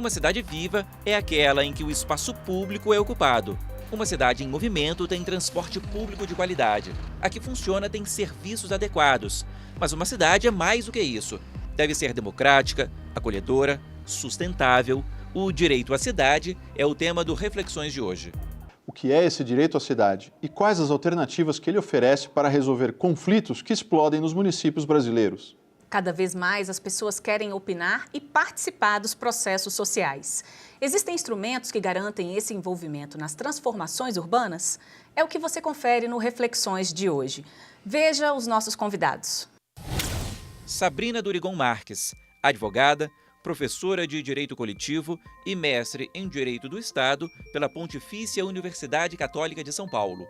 Uma cidade viva é aquela em que o espaço público é ocupado. Uma cidade em movimento tem transporte público de qualidade. A que funciona tem serviços adequados. Mas uma cidade é mais do que isso. Deve ser democrática, acolhedora, sustentável. O direito à cidade é o tema do Reflexões de hoje. O que é esse direito à cidade e quais as alternativas que ele oferece para resolver conflitos que explodem nos municípios brasileiros? Cada vez mais as pessoas querem opinar e participar dos processos sociais. Existem instrumentos que garantem esse envolvimento nas transformações urbanas? É o que você confere no Reflexões de hoje. Veja os nossos convidados. Sabrina Durigon Marques, advogada, professora de Direito Coletivo e mestre em Direito do Estado pela Pontifícia Universidade Católica de São Paulo.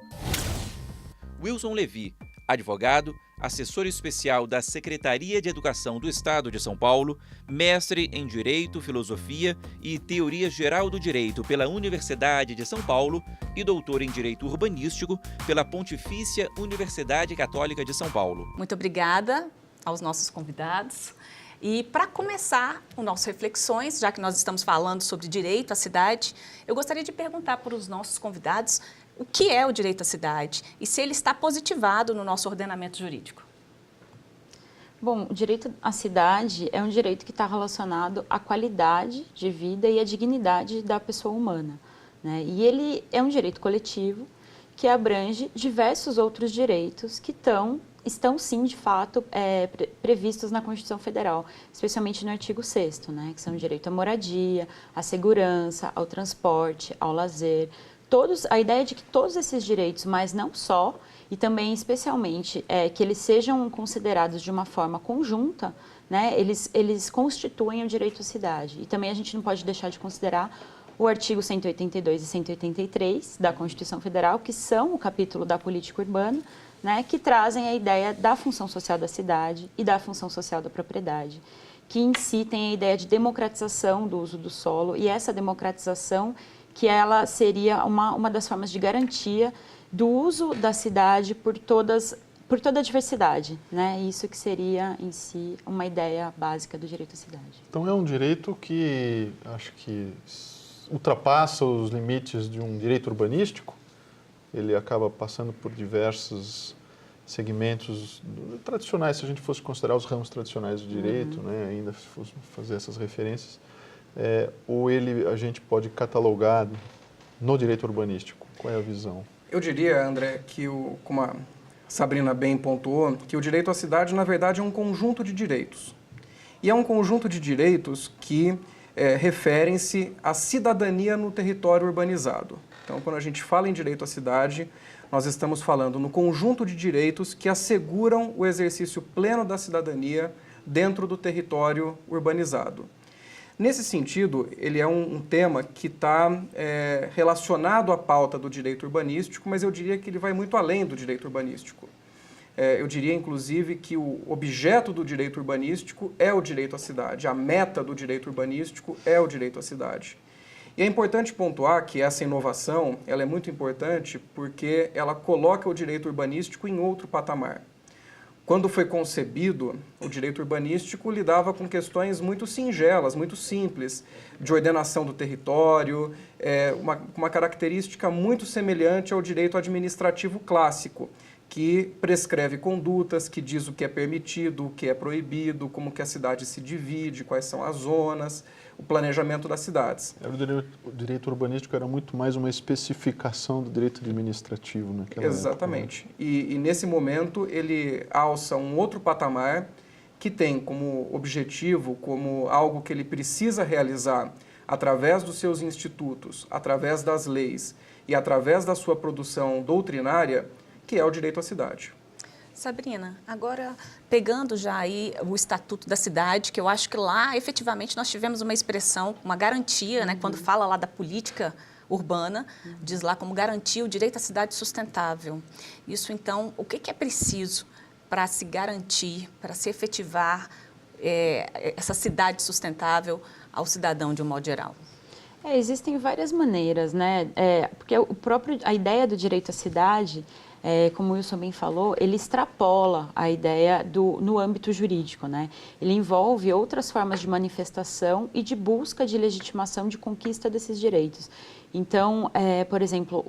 Wilson Levi, advogado, assessor especial da Secretaria de Educação do Estado de São Paulo, mestre em Direito, Filosofia e Teoria Geral do Direito pela Universidade de São Paulo e doutor em Direito Urbanístico pela Pontifícia Universidade Católica de São Paulo. Muito obrigada aos nossos convidados. E para começar o nosso Reflexões, já que nós estamos falando sobre direito à cidade, eu gostaria de perguntar para os nossos convidados o que é o direito à cidade e se ele está positivado no nosso ordenamento jurídico. Bom, o direito à cidade é um direito que está relacionado à qualidade de vida e à dignidade da pessoa humana, né? E ele é um direito coletivo que abrange diversos outros direitos que estão sim, de fato, previstos na Constituição Federal, especialmente no artigo 6º, né, que são o direito à moradia, à segurança, ao transporte, ao lazer. A ideia de que todos esses direitos, mas não só, e também especialmente que eles sejam considerados de uma forma conjunta, né, eles constituem o direito à cidade. E também a gente não pode deixar de considerar o artigo 182 e 183 da Constituição Federal, que são o capítulo da política urbana, né, que trazem a ideia da função social da cidade e da função social da propriedade, que em si tem a ideia de democratização do uso do solo, e essa democratização que ela seria uma das formas de garantia do uso da cidade por toda a diversidade, né? Isso que seria em si uma ideia básica do direito à cidade. Então é um direito que acho que ultrapassa os limites de um direito urbanístico. Ele acaba passando por diversos segmentos tradicionais, se a gente fosse considerar os ramos tradicionais do direito, né, ainda se fosse fazer essas referências, ou a gente pode catalogar no direito urbanístico? Qual é a visão? Eu diria, André, que como a Sabrina bem pontuou, que o direito à cidade, na verdade, é um conjunto de direitos. E é um conjunto de direitos que referem-se à cidadania no território urbanizado. Então, quando a gente fala em direito à cidade, nós estamos falando no conjunto de direitos que asseguram o exercício pleno da cidadania dentro do território urbanizado. Nesse sentido, ele é um tema que está relacionado à pauta do direito urbanístico, mas eu diria que ele vai muito além do direito urbanístico. Eu diria, inclusive, que o objeto do direito urbanístico é o direito à cidade, a meta do direito urbanístico é o direito à cidade. E é importante pontuar que essa inovação ela é muito importante porque ela coloca o direito urbanístico em outro patamar. Quando foi concebido, o direito urbanístico lidava com questões muito singelas, muito simples, de ordenação do território, uma característica muito semelhante ao direito administrativo clássico, que prescreve condutas, que diz o que é permitido, o que é proibido, como que a cidade se divide, quais são as zonas, o planejamento das cidades. O direito urbanístico era muito mais uma especificação do direito administrativo naquela Exatamente. época, né? E nesse momento ele alça um outro patamar que tem como objetivo, como algo que ele precisa realizar através dos seus institutos, através das leis e através da sua produção doutrinária, que é o direito à cidade. Sabrina, agora pegando já aí o Estatuto da Cidade, que eu acho que lá efetivamente nós tivemos uma expressão, uma garantia, né, quando fala lá da política urbana, diz lá como garantia o direito à cidade sustentável. Isso então, o que é preciso para se garantir, para se efetivar essa cidade sustentável ao cidadão de um modo geral? Existem várias maneiras, né? Porque a ideia do direito à cidade como o Wilson bem falou, ele extrapola a ideia no âmbito jurídico, né? Ele envolve outras formas de manifestação e de busca de legitimação de conquista desses direitos. Então, por exemplo,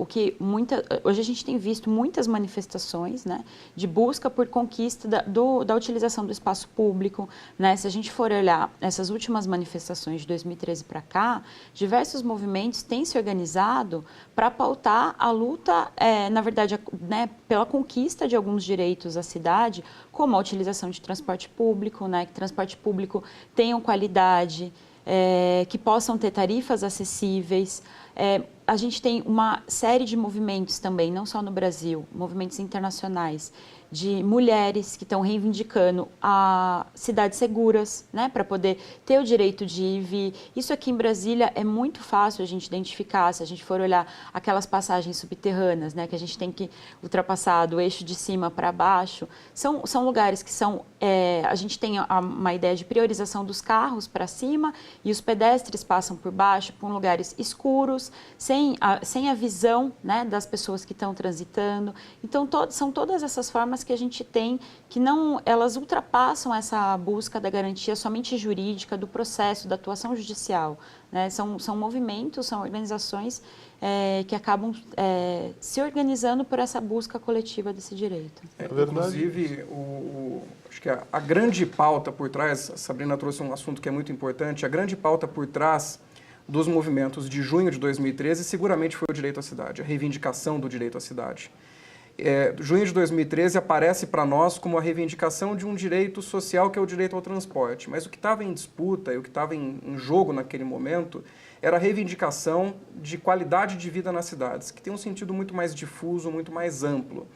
hoje a gente tem visto muitas manifestações, né, de busca por conquista da utilização do espaço público, né? Se a gente for olhar essas últimas manifestações de 2013 para cá, diversos movimentos têm se organizado para pautar a luta, na verdade, né, pela conquista de alguns direitos à cidade, como a utilização de transporte público, né, que transporte público tenham qualidade, que possam ter tarifas acessíveis. A gente tem uma série de movimentos também, não só no Brasil, movimentos internacionais, de mulheres que estão reivindicando cidades seguras, né, para poder ter o direito de ir e vir. Isso aqui em Brasília é muito fácil a gente identificar, se a gente for olhar aquelas passagens subterrâneas, né, que a gente tem que ultrapassar do eixo de cima para baixo. São lugares que a gente tem uma ideia de priorização dos carros para cima e os pedestres passam por baixo, por lugares escuros, sem a visão, né, das pessoas que estão transitando. Então, são todas essas formas que a gente tem que elas ultrapassam essa busca da garantia somente jurídica, do processo, da atuação judicial, né? São movimentos, são organizações que acabam se organizando por essa busca coletiva desse direito. Inclusive, acho que a grande pauta por trás, a Sabrina trouxe um assunto que é muito importante, a grande pauta por trás dos movimentos de junho de 2013 seguramente foi o direito à cidade, a reivindicação do direito à cidade. Junho de 2013 aparece para nós como a reivindicação de um direito social que é o direito ao transporte, mas o que estava em disputa e o que estava em jogo naquele momento era a reivindicação de qualidade de vida nas cidades, que tem um sentido muito mais difuso, muito mais amplo.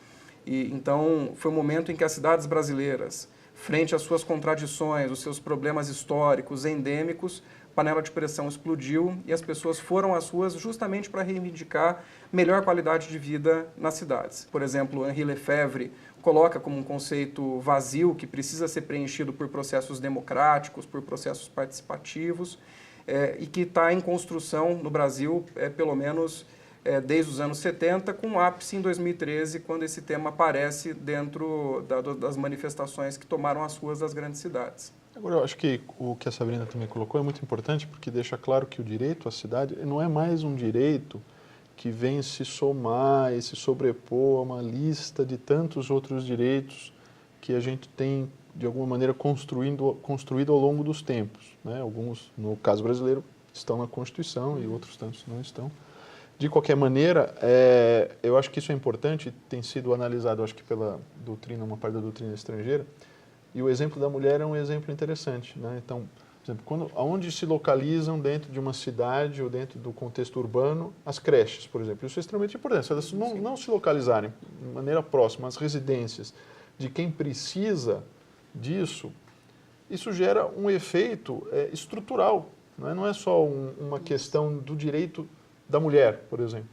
E então foi um momento em que as cidades brasileiras, frente às suas contradições, os seus problemas históricos, endêmicos, a panela de pressão explodiu e as pessoas foram às ruas justamente para reivindicar melhor qualidade de vida nas cidades. Por exemplo, Henri Lefebvre coloca como um conceito vazio que precisa ser preenchido por processos democráticos, por processos participativos, e que está em construção no Brasil, pelo menos desde os anos 70, com ápice em 2013, quando esse tema aparece dentro das manifestações que tomaram as ruas das grandes cidades. Agora, eu acho que o que a Sabrina também colocou é muito importante, porque deixa claro que o direito à cidade não é mais um direito que vem se somar e se sobrepor a uma lista de tantos outros direitos que a gente tem, de alguma maneira, construído ao longo dos tempos, né? Alguns, no caso brasileiro, estão na Constituição e outros tantos não estão. De qualquer maneira, eu acho que isso é importante, tem sido analisado, acho que pela doutrina, uma parte da doutrina estrangeira, e o exemplo da mulher é um exemplo interessante, né? Então, por exemplo, onde se localizam dentro de uma cidade ou dentro do contexto urbano as creches, por exemplo. Isso é extremamente importante. Se elas não se localizarem de maneira próxima às residências de quem precisa disso, isso gera um efeito estrutural. Não é só uma questão do direito da mulher, por exemplo.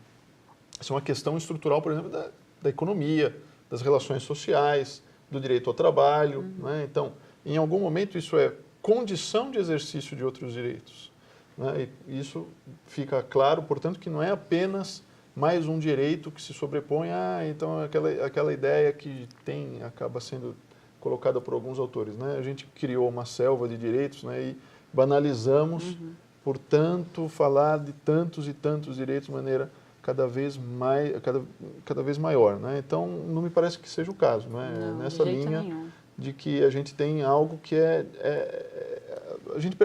Isso é uma questão estrutural, por exemplo, da economia, das relações sociais, do direito ao trabalho. Né? Então, em algum momento, isso é condição de exercício de outros direitos. Né? E isso fica claro, portanto, que não é apenas mais um direito que se sobrepõe então aquela ideia que acaba sendo colocada por alguns autores. Né? A gente criou uma selva de direitos, né, e banalizamos, portanto, falar de tantos e tantos direitos de maneira cada vez maior. Né? Então, não me parece que seja o caso. Né? Não, nessa de jeito linha nenhum. De que a gente tem algo que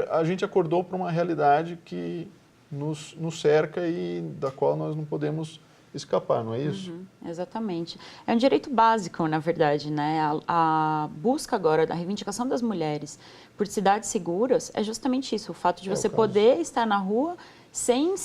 a gente acordou para uma realidade que nos cerca e da qual nós não podemos escapar, não é isso? Exatamente. É um direito básico, na verdade, né? A busca agora da reivindicação das mulheres por cidades seguras é justamente isso, o fato de você poder estar na rua sem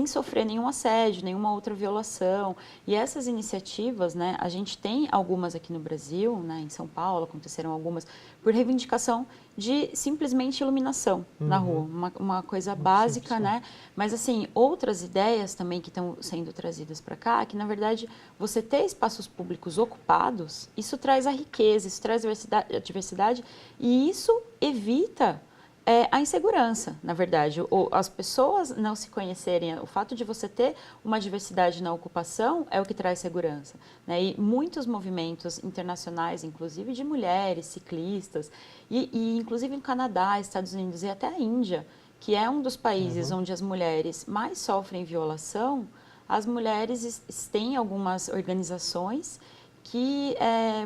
sofrer nenhum assédio, nenhuma outra violação. E essas iniciativas, né, a gente tem algumas aqui no Brasil, né, em São Paulo, aconteceram algumas, por reivindicação de simplesmente iluminação na rua, uma coisa básica, né? Mas, assim, outras ideias também que estão sendo trazidas para cá, que, na verdade, você ter espaços públicos ocupados, isso traz a riqueza, isso traz a diversidade e isso evita é a insegurança, na verdade. As pessoas não se conhecerem, o fato de você ter uma diversidade na ocupação é o que traz segurança, né? E muitos movimentos internacionais, inclusive de mulheres, ciclistas, e inclusive no Canadá, Estados Unidos e até a Índia, que é um dos países onde as mulheres mais sofrem violação, as mulheres têm algumas organizações que,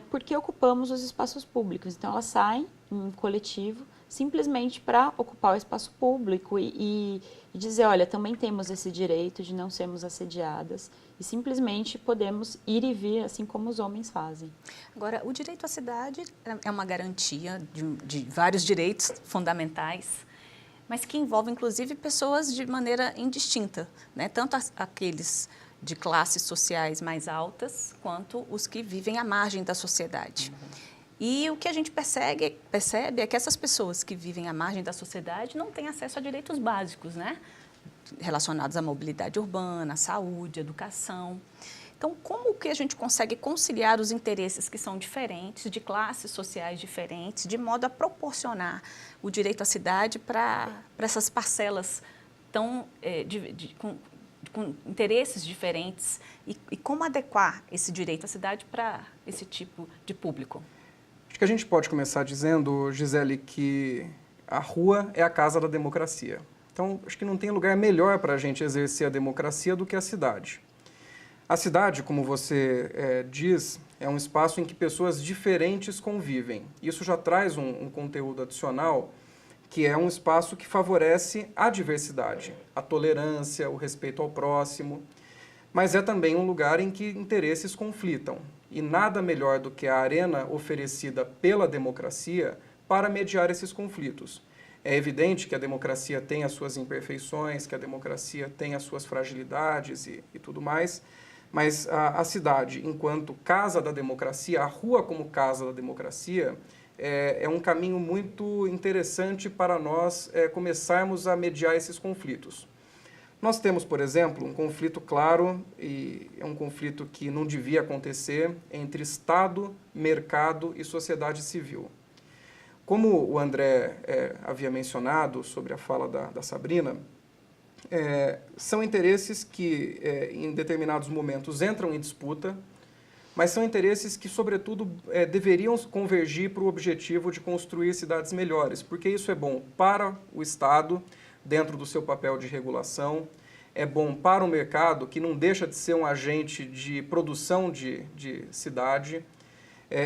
porque ocupamos os espaços públicos, então elas saem em coletivo simplesmente para ocupar o espaço público e dizer, olha, também temos esse direito de não sermos assediadas e simplesmente podemos ir e vir assim como os homens fazem. Agora, o direito à cidade é uma garantia de vários direitos fundamentais, mas que envolve, inclusive, pessoas de maneira indistinta, né? Tanto aqueles de classes sociais mais altas, quanto os que vivem à margem da sociedade. E o que a gente percebe é que essas pessoas que vivem à margem da sociedade não têm acesso a direitos básicos, né? Relacionados à mobilidade urbana, à saúde, à educação. Então, como que a gente consegue conciliar os interesses que são diferentes, de classes sociais diferentes, de modo a proporcionar o direito à cidade para essas parcelas tão, com interesses diferentes e como adequar esse direito à cidade para esse tipo de público? Acho que a gente pode começar dizendo, Gisele, que a rua é a casa da democracia. Então, acho que não tem lugar melhor para a gente exercer a democracia do que a cidade. A cidade, como você diz, é um espaço em que pessoas diferentes convivem. Isso já traz um conteúdo adicional, que é um espaço que favorece a diversidade, a tolerância, o respeito ao próximo, mas é também um lugar em que interesses conflitam. E nada melhor do que a arena oferecida pela democracia para mediar esses conflitos. É evidente que a democracia tem as suas imperfeições, que a democracia tem as suas fragilidades e tudo mais, mas a cidade, enquanto casa da democracia, a rua como casa da democracia, é um caminho muito interessante para nós começarmos a mediar esses conflitos. Nós temos, por exemplo, um conflito claro, e é um conflito que não devia acontecer, entre Estado, mercado e sociedade civil. Como o André havia mencionado sobre a fala da Sabrina, são interesses que, em determinados momentos, entram em disputa, mas são interesses que, sobretudo, deveriam convergir para o objetivo de construir cidades melhores, porque isso é bom para o Estado, dentro do seu papel de regulação, é bom para o mercado, que não deixa de ser um agente de produção de cidade,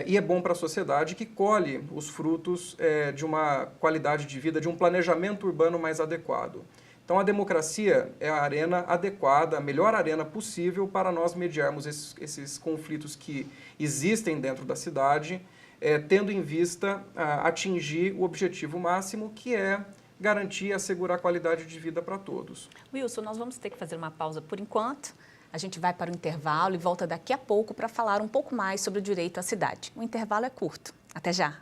e é bom para a sociedade, que colhe os frutos de uma qualidade de vida, de um planejamento urbano mais adequado. Então, a democracia é a arena adequada, a melhor arena possível para nós mediarmos esses conflitos que existem dentro da cidade, tendo em vista atingir o objetivo máximo, que é garantir e assegurar a qualidade de vida para todos. Wilson, nós vamos ter que fazer uma pausa por enquanto. A gente vai para o intervalo e volta daqui a pouco para falar um pouco mais sobre o direito à cidade. O intervalo é curto. Até já!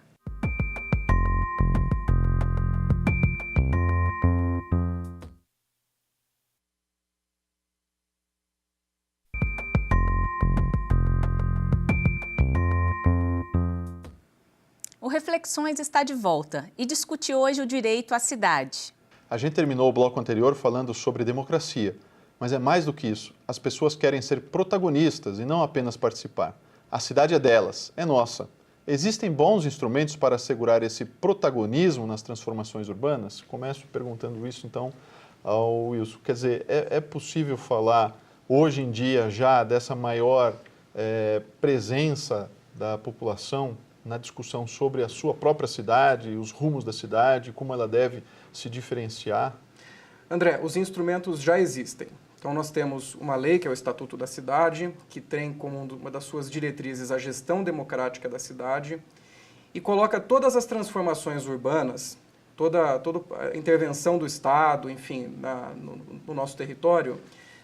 O Reflexões está de volta e discute hoje o direito à cidade. A gente terminou o bloco anterior falando sobre democracia, mas é mais do que isso. As pessoas querem ser protagonistas e não apenas participar. A cidade é delas, é nossa. Existem bons instrumentos para assegurar esse protagonismo nas transformações urbanas? Começo perguntando isso, então, ao Wilson. Quer dizer, é possível falar, hoje em dia, já dessa maior presença da população na discussão sobre a sua própria cidade, os rumos da cidade, como ela deve se diferenciar? André, os instrumentos já existem. Então, nós temos uma lei, que é o Estatuto da Cidade, que tem como uma das suas diretrizes a gestão democrática da cidade e coloca todas as transformações urbanas, toda a intervenção do Estado, enfim, no nosso território,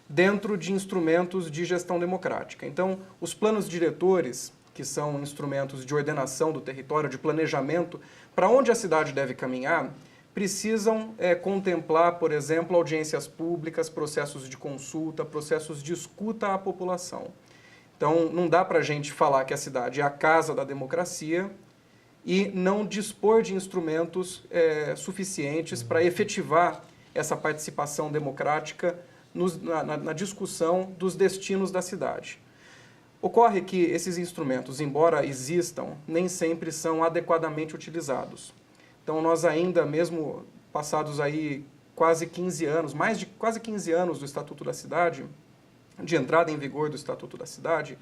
dentro de instrumentos de gestão democrática. Então, os planos diretores, que são instrumentos de ordenação do território, de planejamento, para onde a cidade deve caminhar, precisam contemplar, por exemplo, audiências públicas, processos de consulta, processos de escuta à população. Então, não dá para a gente falar que a cidade é a casa da democracia e não dispor de instrumentos suficientes para efetivar essa participação democrática na discussão dos destinos da cidade. Ocorre que esses instrumentos, embora existam, nem sempre são adequadamente utilizados. Então, nós ainda, mesmo passados aí quase 15 anos, mais de quase 15 anos do Estatuto da Cidade, de entrada em vigor do Estatuto da Cidade,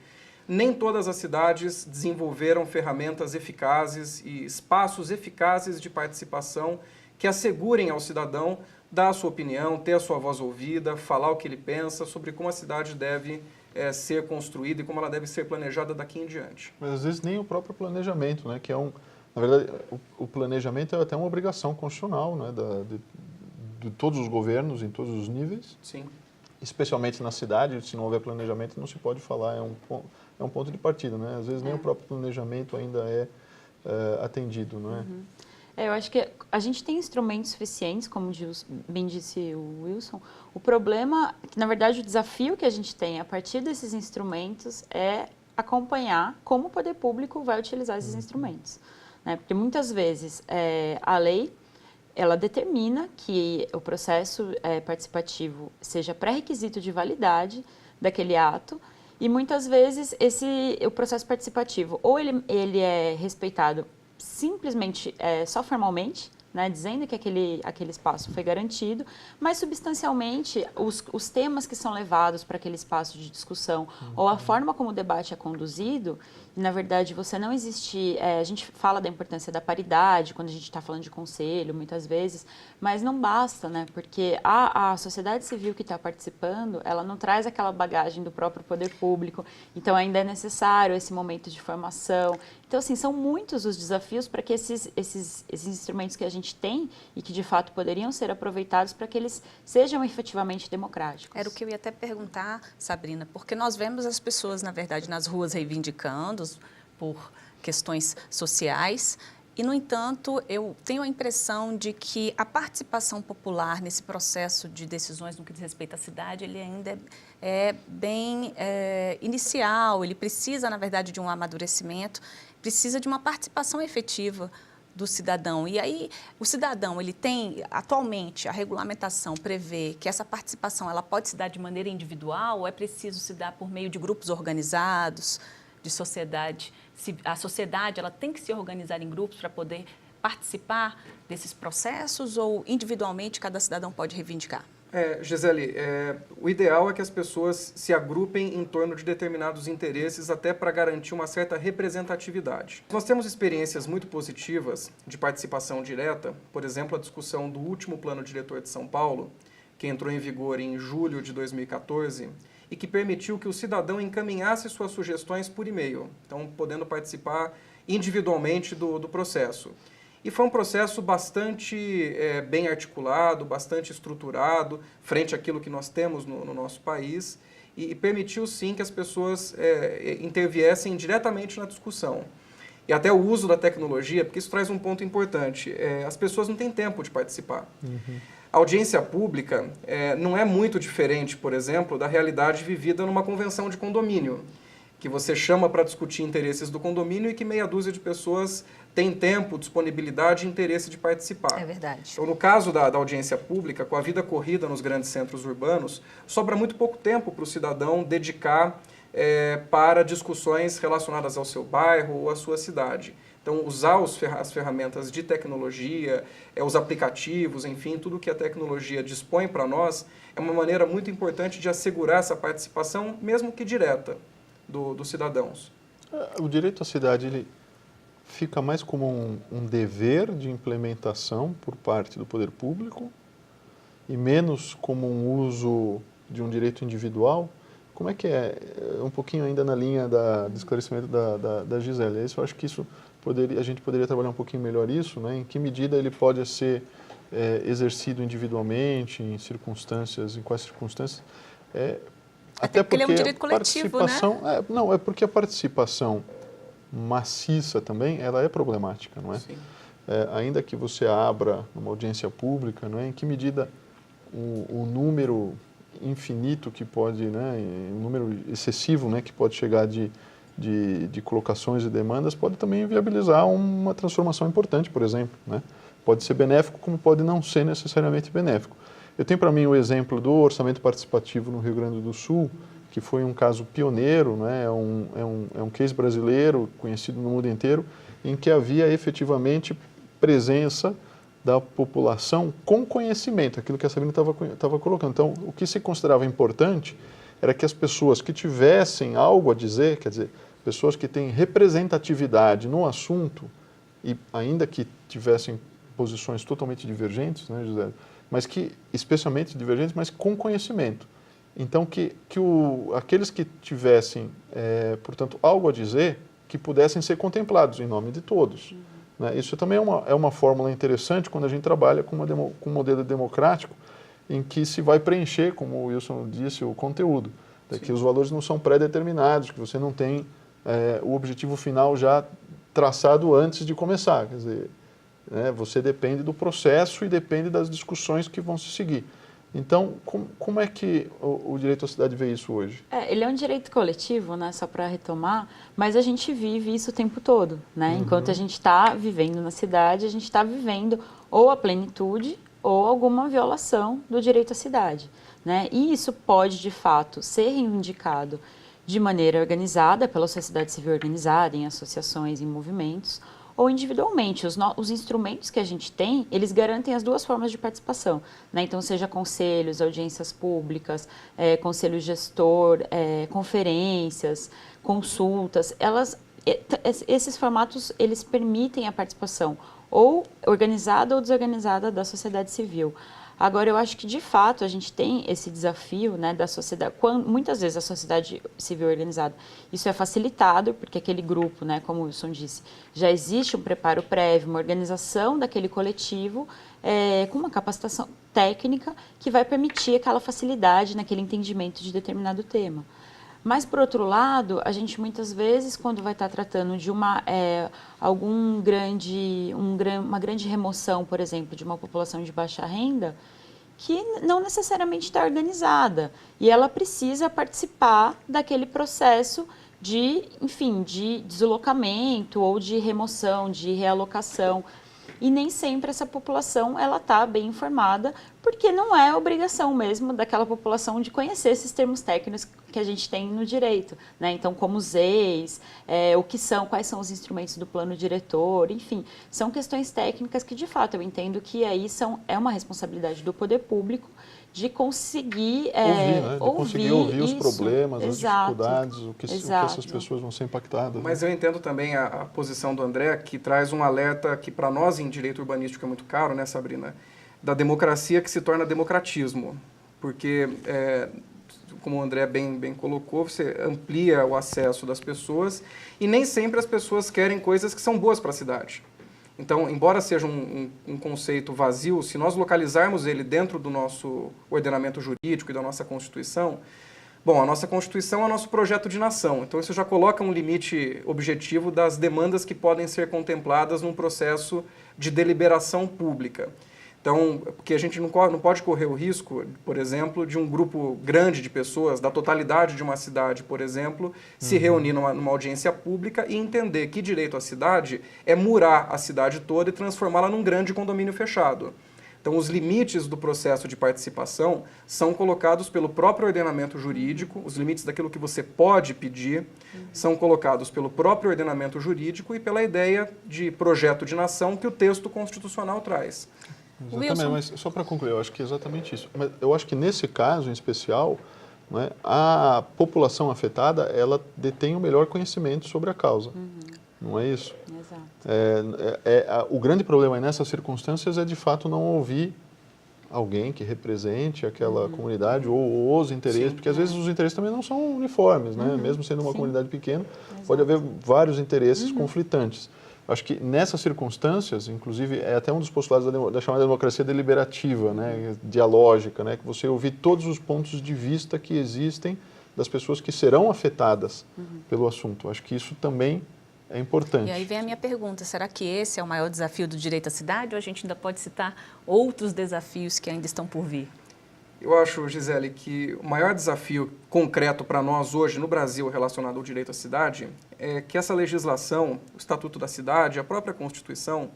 nem todas as cidades desenvolveram ferramentas eficazes e espaços eficazes de participação que assegurem ao cidadão dar a sua opinião, ter a sua voz ouvida, falar o que ele pensa sobre como a cidade deve ser construída e como ela deve ser planejada daqui em diante. Mas às vezes nem o próprio planejamento, né? Que é na verdade, o planejamento é até uma obrigação constitucional, né? De todos os governos, em todos os níveis. Sim. Especialmente na cidade, se não houver planejamento, não se pode falar, é um ponto de partida, né? Às vezes nem o próprio planejamento ainda é atendido, não é? Uhum. Eu acho que a gente tem instrumentos suficientes, como bem disse o Wilson. O problema, que na verdade o desafio que a gente tem a partir desses instrumentos é acompanhar como o poder público vai utilizar esses instrumentos. Né? Porque muitas vezes a lei, ela determina que o processo participativo seja pré-requisito de validade daquele ato, e muitas vezes o processo participativo ou ele é respeitado simplesmente só formalmente, né, dizendo que aquele espaço foi garantido, mas substancialmente os temas que são levados para aquele espaço de discussão ou a forma como o debate é conduzido, na verdade você não existe, a gente fala da importância da paridade quando a gente está falando de conselho muitas vezes, mas não basta, né, porque a sociedade civil que está participando, ela não traz aquela bagagem do próprio poder público, então ainda é necessário esse momento de formação. Então, assim, são muitos os desafios para que esses instrumentos que a gente tem e que, de fato, poderiam ser aproveitados para que eles sejam efetivamente democráticos. Era o que eu ia até perguntar, Sabrina, porque nós vemos as pessoas, na verdade, nas ruas reivindicando por questões sociais e, no entanto, eu tenho a impressão de que a participação popular nesse processo de decisões no que diz respeito à cidade, ele ainda é bem inicial, ele precisa, na verdade, de um amadurecimento, precisa de uma participação efetiva do cidadão. E aí, o cidadão, ele tem, atualmente, a regulamentação prevê que essa participação ela pode se dar de maneira individual ou é preciso se dar por meio de grupos organizados, de sociedade? A sociedade ela tem que se organizar em grupos para poder participar desses processos ou, individualmente, cada cidadão pode reivindicar? Gisele, o ideal é que as pessoas se agrupem em torno de determinados interesses até para garantir uma certa representatividade. Nós temos experiências muito positivas de participação direta, por exemplo, a discussão do último Plano Diretor de São Paulo, que entrou em vigor em julho de 2014 e que permitiu que o cidadão encaminhasse suas sugestões por e-mail, então podendo participar individualmente do processo. E foi um processo bastante bem articulado, bastante estruturado, frente àquilo que nós temos no nosso país, e permitiu sim que as pessoas interviessem diretamente na discussão. E até o uso da tecnologia, porque isso traz um ponto importante, as pessoas não têm tempo de participar. Uhum. A audiência pública não é muito diferente, por exemplo, da realidade vivida numa convenção de condomínio, que você chama para discutir interesses do condomínio e que meia dúzia de pessoas tem tempo, disponibilidade e interesse de participar. É verdade. Então, no caso da audiência pública, com a vida corrida nos grandes centros urbanos, sobra muito pouco tempo para o cidadão dedicar para discussões relacionadas ao seu bairro ou à sua cidade. Então, usar as ferramentas de tecnologia, os aplicativos, enfim, tudo que a tecnologia dispõe para nós, é uma maneira muito importante de assegurar essa participação, mesmo que direta, dos cidadãos. O direito à cidade, ele fica mais como um dever de implementação por parte do poder público e menos como um uso de um direito individual. Como é que é? Um pouquinho ainda na linha do esclarecimento da Gisele. Eu acho que a gente poderia trabalhar um pouquinho melhor isso, né? Em que medida ele pode ser exercido individualmente, em quais circunstâncias. Até porque ele é um direito coletivo, né? Não, é porque a participação maciça também, ela é problemática, não é? Sim. Ainda que você abra uma audiência pública, não é? Em que medida o número infinito que pode, né? Um número excessivo, né? Que pode chegar de de colocações e demandas pode também viabilizar uma transformação importante, por exemplo, né? Pode ser benéfico, como pode não ser necessariamente benéfico. Eu tenho para mim o exemplo do orçamento participativo no Rio Grande do Sul, que foi um caso pioneiro, né? É um case brasileiro, conhecido no mundo inteiro, em que havia efetivamente presença da população com conhecimento, aquilo que a Sabrina estava colocando. Então, o que se considerava importante era que as pessoas que tivessem algo a dizer, quer dizer, pessoas que têm representatividade no assunto, e ainda que tivessem posições totalmente divergentes, né, José? Mas que, especialmente divergentes, mas com conhecimento. Então, aqueles que tivessem, portanto, algo a dizer, que pudessem ser contemplados em nome de todos. Né? Isso também é uma fórmula interessante quando a gente trabalha com um modelo democrático em que se vai preencher, como o Wilson disse, o conteúdo. Que os valores não são pré-determinados, que você não tem o objetivo final já traçado antes de começar. Quer dizer, né, você depende do processo e depende das discussões que vão se seguir. Então, como é que o direito à cidade vê isso hoje? Ele é um direito coletivo, né, só para retomar, mas a gente vive isso o tempo todo. Né? Enquanto a gente está vivendo na cidade, a gente está vivendo ou a plenitude ou alguma violação do direito à cidade. Né? E isso pode, de fato, ser reivindicado de maneira organizada, pela sociedade civil organizada, em associações, em movimentos, ou individualmente. Os instrumentos que a gente tem, eles garantem as duas formas de participação. Né? Então, seja conselhos, audiências públicas, conselho gestor, conferências, consultas, esses formatos, eles permitem a participação ou organizada ou desorganizada da sociedade civil. Agora, eu acho que, de fato, a gente tem esse desafio, né, da sociedade, muitas vezes a sociedade civil organizada, isso é facilitado, porque aquele grupo, né, como o Wilson disse, já existe um preparo prévio, uma organização daquele coletivo, com uma capacitação técnica que vai permitir aquela facilidade naquele entendimento de determinado tema. Mas, por outro lado, a gente muitas vezes, quando vai estar tratando de uma grande remoção, por exemplo, de uma população de baixa renda, que não necessariamente está organizada, e ela precisa participar daquele processo de deslocamento ou de remoção, de realocação. E nem sempre essa população está bem informada, porque não é obrigação mesmo daquela população de conhecer esses termos técnicos que a gente tem no direito. Né? Então, como os EIs, quais são os instrumentos do plano diretor, enfim, são questões técnicas que, de fato, eu entendo que aí é uma responsabilidade do poder público de conseguir ouvir os problemas, exato, as dificuldades, o que essas pessoas vão ser impactadas. Mas eu entendo também a posição do André, que traz um alerta que para nós em direito urbanístico é muito caro, né, Sabrina? Da democracia que se torna democratismo. Porque, como o André bem colocou, você amplia o acesso das pessoas e nem sempre as pessoas querem coisas que são boas para a cidade. Então, embora seja um conceito vazio, se nós localizarmos ele dentro do nosso ordenamento jurídico e da nossa Constituição, bom, a nossa Constituição é o nosso projeto de nação, então isso já coloca um limite objetivo das demandas que podem ser contempladas num processo de deliberação pública. Então, porque a gente não pode correr o risco, por exemplo, de um grupo grande de pessoas, da totalidade de uma cidade, por exemplo, se reunir numa audiência pública e entender que direito à cidade é murar a cidade toda e transformá-la num grande condomínio fechado. Então, os limites do processo de participação são colocados pelo próprio ordenamento jurídico, os limites daquilo que você pode pedir são colocados pelo próprio ordenamento jurídico e pela ideia de projeto de nação que o texto constitucional traz. Exatamente, mas só para concluir, eu acho que é exatamente isso. Mas eu acho que nesse caso em especial, né, a população afetada, ela detém o melhor conhecimento sobre a causa. Não é isso? Exato. O grande problema nessas circunstâncias é, de fato, não ouvir alguém que represente aquela comunidade ou os interesses, porque às vezes os interesses também não são uniformes, né? Mesmo sendo uma comunidade pequena, pode haver vários interesses conflitantes. Acho que nessas circunstâncias, inclusive, é até um dos postulados da chamada democracia deliberativa, né, dialógica, né, que você ouvir todos os pontos de vista que existem das pessoas que serão afetadas pelo assunto. Acho que isso também é importante. E aí vem a minha pergunta, será que esse é o maior desafio do direito à cidade ou a gente ainda pode citar outros desafios que ainda estão por vir? Eu acho, Gisele, que o maior desafio concreto para nós hoje no Brasil relacionado ao direito à cidade é que essa legislação, o Estatuto da Cidade, a própria Constituição,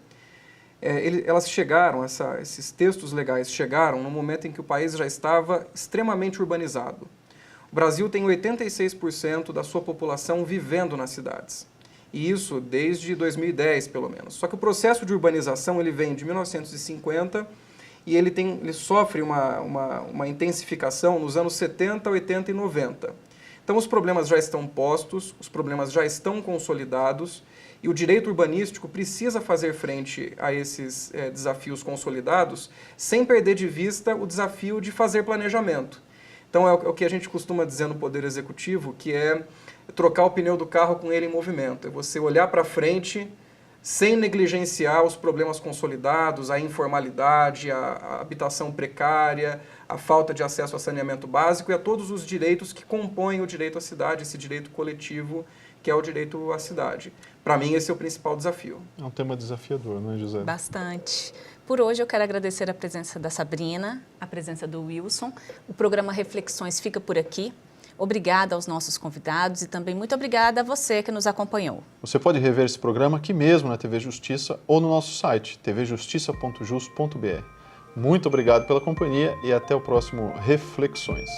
elas chegaram, esses textos legais chegaram no momento em que o país já estava extremamente urbanizado. O Brasil tem 86% da sua população vivendo nas cidades. E isso desde 2010, pelo menos. Só que o processo de urbanização ele vem de 1950 e ele sofre uma intensificação nos anos 70, 80 e 90. Então os problemas já estão postos, os problemas já estão consolidados e o direito urbanístico precisa fazer frente a esses desafios consolidados sem perder de vista o desafio de fazer planejamento. Então é o que a gente costuma dizer no Poder Executivo, que é trocar o pneu do carro com ele em movimento. É você olhar para frente sem negligenciar os problemas consolidados, a informalidade, a habitação precária, a falta de acesso a saneamento básico e a todos os direitos que compõem o direito à cidade, esse direito coletivo que é o direito à cidade. Para mim, esse é o principal desafio. É um tema desafiador, não é, José? Bastante. Por hoje, eu quero agradecer a presença da Sabrina, a presença do Wilson. O programa Reflexões fica por aqui. Obrigada aos nossos convidados e também muito obrigada a você que nos acompanhou. Você pode rever esse programa aqui mesmo na TV Justiça ou no nosso site, tvjustiça.jus.br. Muito obrigado pela companhia e até o próximo Reflexões.